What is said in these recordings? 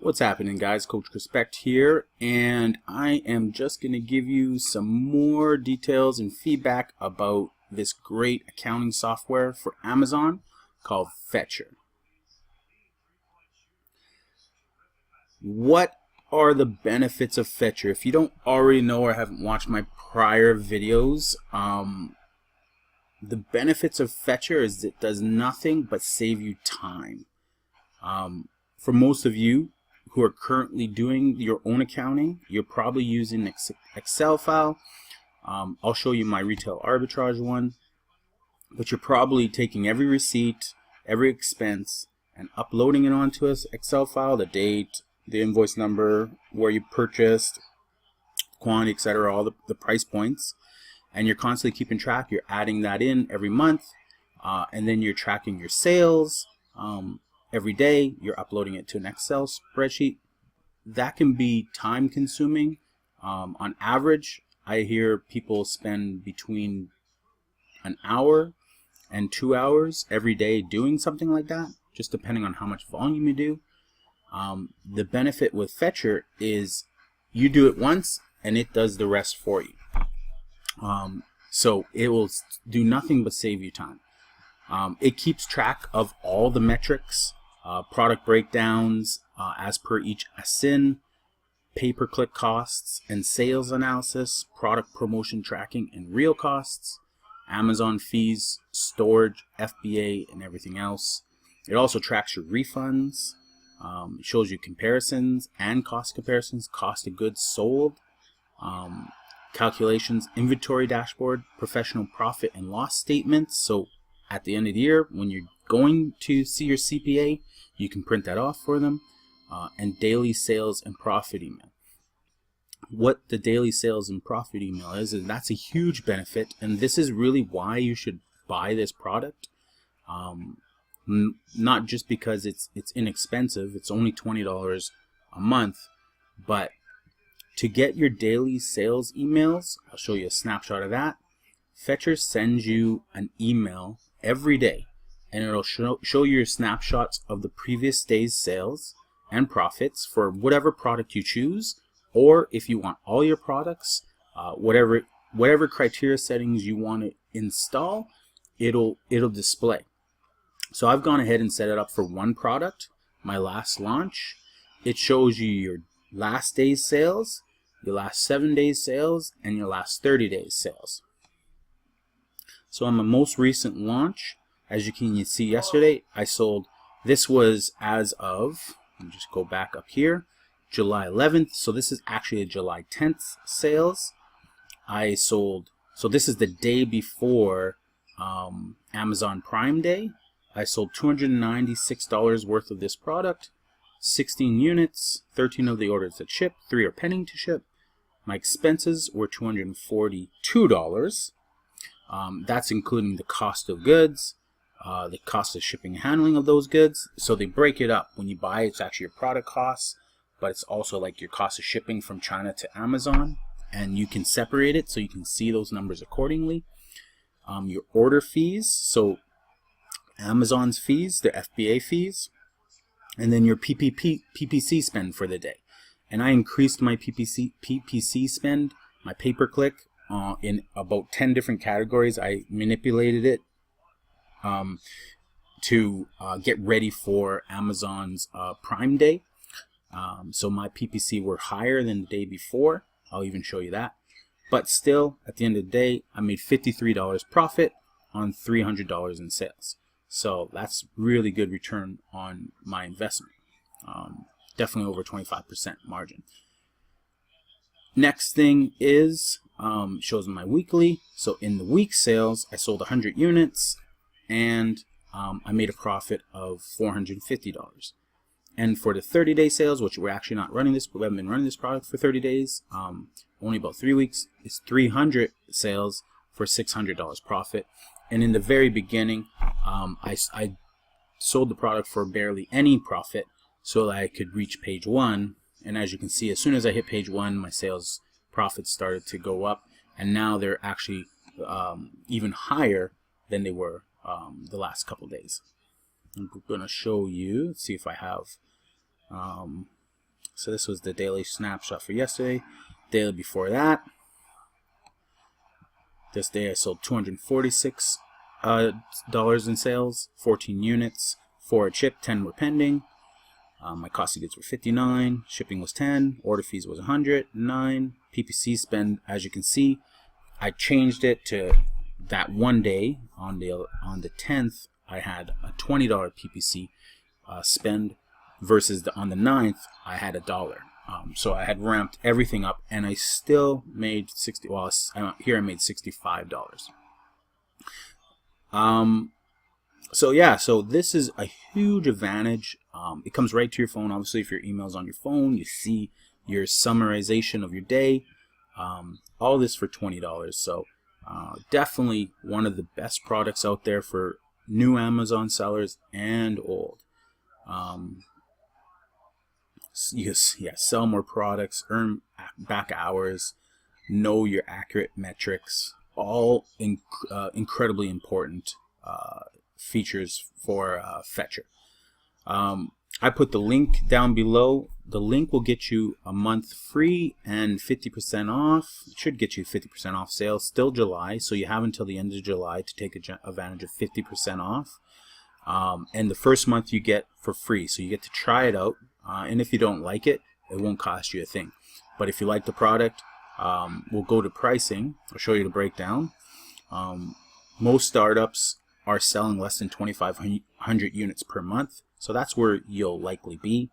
What's happening, guys? ℎ𝕂𝕋𝕋 here, and I am just going to give you some more details and feedback about this great accounting software for Amazon called ℎ𝕂𝕂r. What are the benefits of ℎ𝕂𝕂r? If you don't already know or haven't watched my prior videos, the benefits of ℎ𝕂𝕂r is it does nothing but save you time. For most of you who are currently doing your own accounting, you're probably using an Excel file. I'll show you my retail arbitrage one, but you're probably taking every receipt, every expense, and uploading it onto an Excel file, the date, the invoice number, where you purchased, quantity, etc., all the price points, and you're constantly keeping track. You're adding that in every month, and then you're tracking your sales. Every day you're uploading it to an Excel spreadsheet. That can be time consuming. On average, I hear people spend between an hour and 2 hours every day doing something like that, just depending on how much volume you do. The benefit with ℎ𝕂𝕂𝕑 is you do it once and it does the rest for you. So it will do nothing but save you time. It keeps track of all the metrics, product breakdowns as per each ASIN, pay-per-click costs and sales analysis, product promotion tracking and real costs, Amazon fees, storage, FBA, and everything else. It also tracks your refunds. It shows you comparisons and cost comparisons, cost of goods sold, calculations, inventory dashboard, professional profit and loss statements. So at the end of the year, when you're going to see your CPA, you can print that off for them, and daily sales and profit email. What the daily sales and profit email is that's a huge benefit, and this is really why you should buy this product. Not just because it's inexpensive, it's only $20 a month, but to get your daily sales emails, I'll show you a snapshot of that. ℎ𝕂𝕂𝕑 sends you an email every day, and it'll show you your snapshots of the previous day's sales and profits for whatever product you choose, or if you want all your products, whatever criteria settings you want to install, it'll display. So I've gone ahead and set it up for one product, my last launch. It shows you your last day's sales, your last 7 days sales, and your last 30 days sales. So on my most recent launch, as you can see yesterday, I sold, this was as of, let me just go back up here, July 11th. So this is actually a July 10th sales. I sold, so this is the day before Amazon Prime Day. I sold $296 worth of this product, 16 units, 13 of the orders that ship, 3 are pending to ship. My expenses were $242. That's including the cost of goods, the cost of shipping and handling of those goods. So they break it up. When you buy, it's actually your product costs, but it's also like your cost of shipping from China to Amazon, and you can separate it so you can see those numbers accordingly. Your order fees, so Amazon's fees, their FBA fees, and then your PPC spend for the day. And I increased my PPC spend, my pay-per-click, in about 10 different categories. I manipulated it to get ready for Amazon's Prime Day. So my PPC were higher than the day before. I'll even show you that. But still, at the end of the day, I made $53 profit on $300 in sales. So that's really good return on my investment. Definitely over 25% margin. Next thing is, shows my weekly. So in the week sales, I sold 100 units, and I made a profit of $450. And for the 30-day sales, which we're actually not running this, but we haven't been running this product for 30 days, only about 3 weeks, it's 300 sales for $600 profit. And in the very beginning, I sold the product for barely any profit so that I could reach page 1. And as you can see, as soon as I hit page 1, my sales profits started to go up, and now they're actually even higher than they were the last couple days. I'm going to show you, let's see if I have So this was the daily snapshot for yesterday. Daily before that. This day I sold $246 in sales, 14 units, 4 had shipped, 10 were pending. My cost of goods were $59, shipping was $10, order fees was $100, $9. PPC spend, as you can see, I changed it to that one day on the 10th. I had a $20 PPC spend versus on the 9th I had $1. So I had ramped everything up, and I still made here I made $65. So yeah, so this is a huge advantage. It comes right to your phone. Obviously, if your email's on your phone, you see your summarization of your day. All this for $20. So definitely one of the best products out there for new Amazon sellers and old. Sell more products, earn back hours, know your accurate metrics. All incredibly important features for Fetcher. I put the link down below. The link will get you a month free and 50% off. It should get you 50% off sales. Still July, so you have until the end of July to take advantage of 50% off. And the first month you get for free, so you get to try it out. And if you don't like it, it won't cost you a thing. But if you like the product, we'll go to pricing. I'll show you the breakdown. Most startups are selling less than 2,500 units per month, so that's where you'll likely be.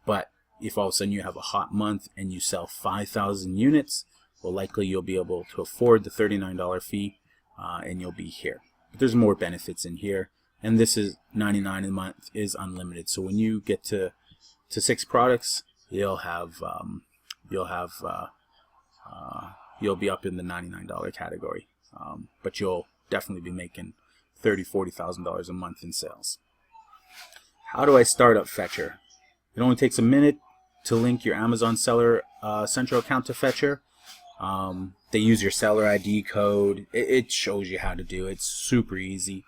But if all of a sudden you have a hot month and you sell 5,000 units, well, likely you'll be able to afford the $39 fee, and you'll be here. But there's more benefits in here, and this is $99 a month is unlimited. So when you get to 6 products, you'll be up in the $99 category, but you'll definitely be making $30,000–$40,000 a month in sales. How do I start up Fetcher? It only takes a minute to link your Amazon Seller Central account to Fetcher. They use your seller ID code. It shows you how to do it. It's super easy.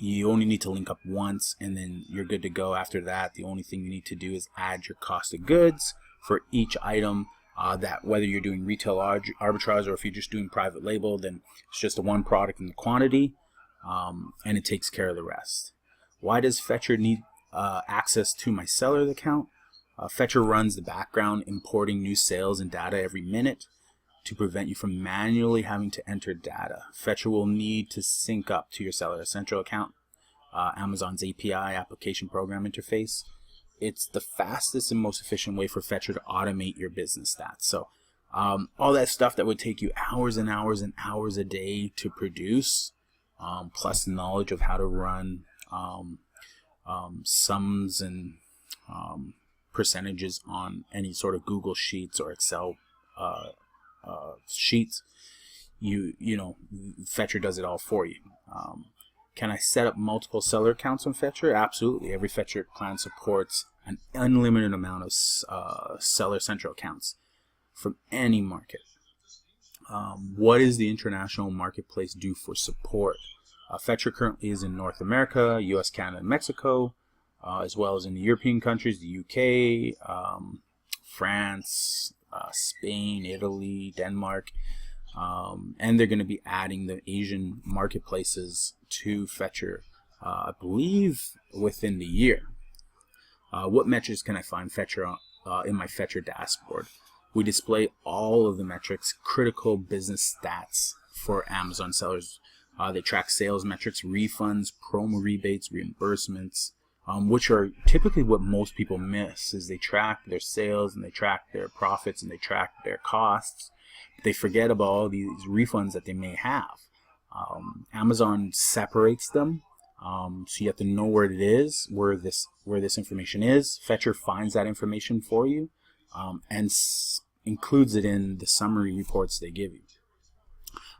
You only need to link up once, and then you're good to go. After that, the only thing you need to do is add your cost of goods for each item. That whether you're doing retail arbitrage or if you're just doing private label, then it's just the one product in the quantity, and it takes care of the rest. Why does Fetcher need access to my seller account? Fetcher runs the background, importing new sales and data every minute to prevent you from manually having to enter data. Fetcher will need to sync up to your Seller Central account, Amazon's API, application program interface. It's the fastest and most efficient way for Fetcher to automate your business stats. So all that stuff that would take you hours and hours and hours a day to produce, plus knowledge of how to run sums and percentages on any sort of Google Sheets or Excel sheets, you know, Fetcher does it all for you. Can I set up multiple seller accounts on Fetcher? Absolutely. Every Fetcher client supports an unlimited amount of Seller Central accounts from any market. What does the international marketplace do for support? Fetcher currently is in North America, US, Canada, and Mexico, as well as in the European countries, the UK, France, Spain, Italy, Denmark, and they're going to be adding the Asian marketplaces to Fetcher, I believe, within the year. What metrics can I find Fetcher in my Fetcher dashboard? We display all of the metrics, critical business stats for Amazon sellers. They track sales metrics, refunds, promo rebates, reimbursements, which are typically what most people miss. Is they track their sales and they track their profits and they track their costs. But they forget about all these refunds that they may have. Amazon separates them, so you have to know where it is, where this information is. Fetcher finds that information for you, and includes it in the summary reports they give you.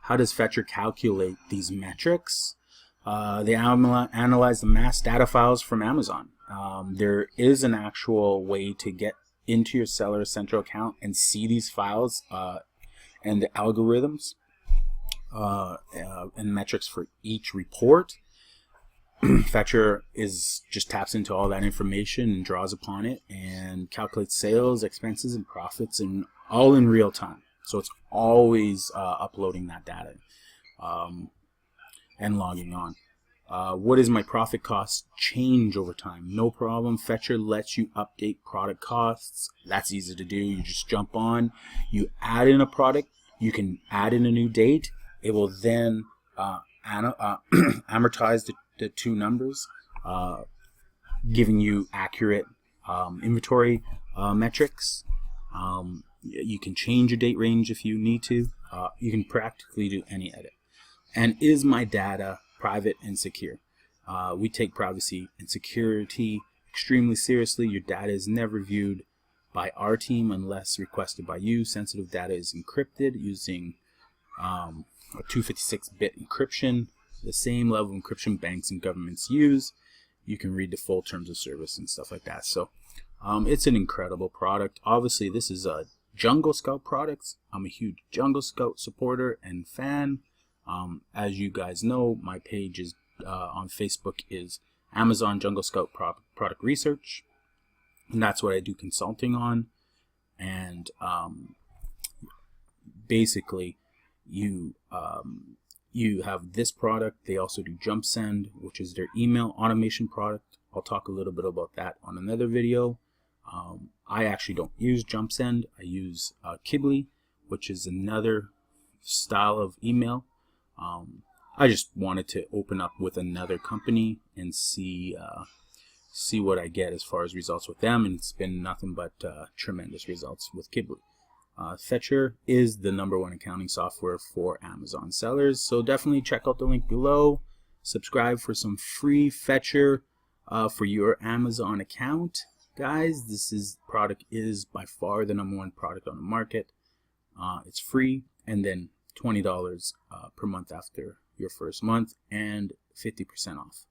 How does Fetcher calculate these metrics? They analyze the mass data files from Amazon. There is an actual way to get into your Seller Central account and see these files and the algorithms and metrics for each report. ℂ𝕙𝕤𝕚 is just taps into all that information and draws upon it and calculates sales, expenses, and profits, and all in real time. So it's always uploading that data and logging on. What is my profit cost change over time? No problem. ℂ𝕙𝕤 lets you update product costs. That's easy to do. You just jump on, you add in a product, you can add in a new date. It will then amortize the two numbers, giving you accurate inventory metrics. You can change your date range if you need to. You can practically do any edit. And is my data private and secure? We take privacy and security extremely seriously. Your data is never viewed by our team unless requested by you. Sensitive data is encrypted using a 256-bit encryption, the same level of encryption banks and governments use. You can read the full terms of service and stuff like that. So it's an incredible product. Obviously, this is a Jungle Scout product. I'm a huge Jungle Scout supporter and fan. As you guys know, my page is on Facebook is Amazon Jungle Scout Product Research, and that's what I do consulting on. And basically, you have this product. They also do JumpSend, which is their email automation product. I'll talk a little bit about that on another video. I actually don't use JumpSend. I use ℚ𝕙𝕚, which is another style of email. I just wanted to open up with another company and see what I get as far as results with them, and it's been nothing but tremendous results with ℚ𝕚𝕚. ℂ𝕙𝕤 is the #1 accounting software for Amazon sellers, so definitely check out the link below. Subscribe for some free ℂ𝕙𝕤 for your Amazon account. Guys, this product is by far the #1 product on the market. It's free, and then $20 per month after your first month, and 50% off.